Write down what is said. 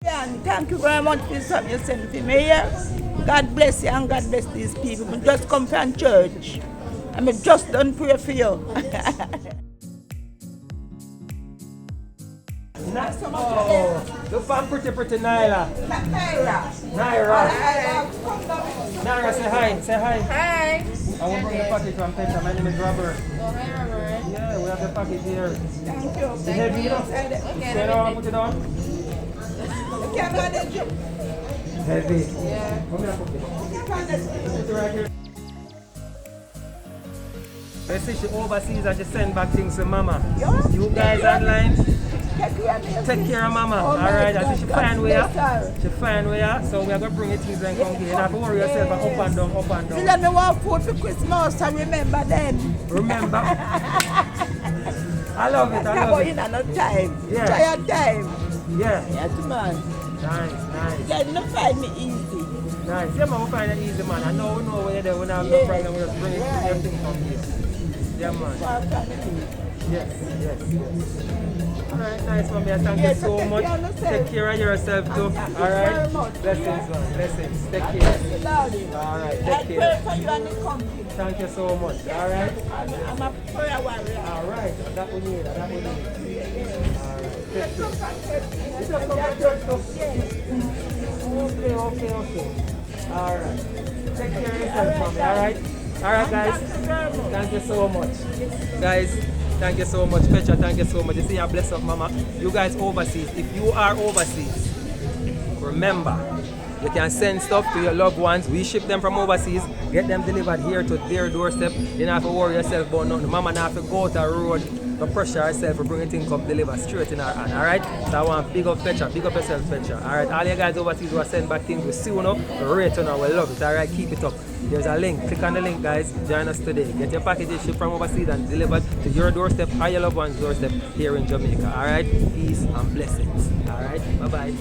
Yeah, and thank you very much for something you sent for me here. God bless you and God bless these people. I just come from church. I just done pray for you. Oh, look for pretty Naira. Naira. Naira, say hi. Say hi. Hi. I will bring the package from Petra. My name is Robert. Oh, hi, Robert. Yeah, we have the package here. Thank you. It's heavy, you know? Okay, So now I put it on. You can't manage it. Heavy. Yeah. Come here, put it. You can't manage it. Put it right here. Let's say she overseas and she send back things to mama. Yeah. You guys online, Take take care of mama. Oh, Alright, my and she God, find bless where. her. She find where. So we are gonna bring it things and come here. You don't have to worry yourself and up and down, up and See, down. let me want food for Christmas and remember them. Remember. I love it, I That's love in it. another time. Yeah. Try your time. Yeah. Yes, man. Nice. You don't find me easy. Nice. Yeah, man, we find it easy, man. I know we know where you're there. We don't have Yeah. no problem. We just bring it Right. everything from here. Yeah, man. Far from me. Yes. Alright, nice, man. Thank Yeah, you so so take much. care of yourself. Take care of yourself, too. Thank you Alright. very much. Blessings, man. Blessings. Take care. Yes, darling. Alright, I take pray care. for you and the company. Thank you so much. Alright. I'm a prayer warrior. Alright. That we need. That we need. Alright. Take care. Come from church. You just come from church, too? Yes. Okay. Alright. Take care of yourself, mommy. Alright? Alright, guys. Thank you very much. Thank you so much. Guys, thank you so much. Petra, thank you so much. You see, I bless up, mama. You guys overseas, if you are overseas, remember, you can send stuff to your loved ones. We ship them from overseas, get them delivered here to their doorstep. You don't have to worry yourself about nothing. Mama don't have to go to the road, no pressure herself for bringing things come deliver straight in her hand. Alright? So I want big up Petra, big up yourself, Petra. Alright, all you guys overseas who are send back things, we see you now, we rate you now, we love it. Alright, keep it up. There's a link. Click on the link, guys. Join us today. Get your packages shipped from overseas and delivered to your doorstep or your loved one's doorstep here in Jamaica. Alright? Peace and blessings. Alright? Bye-bye.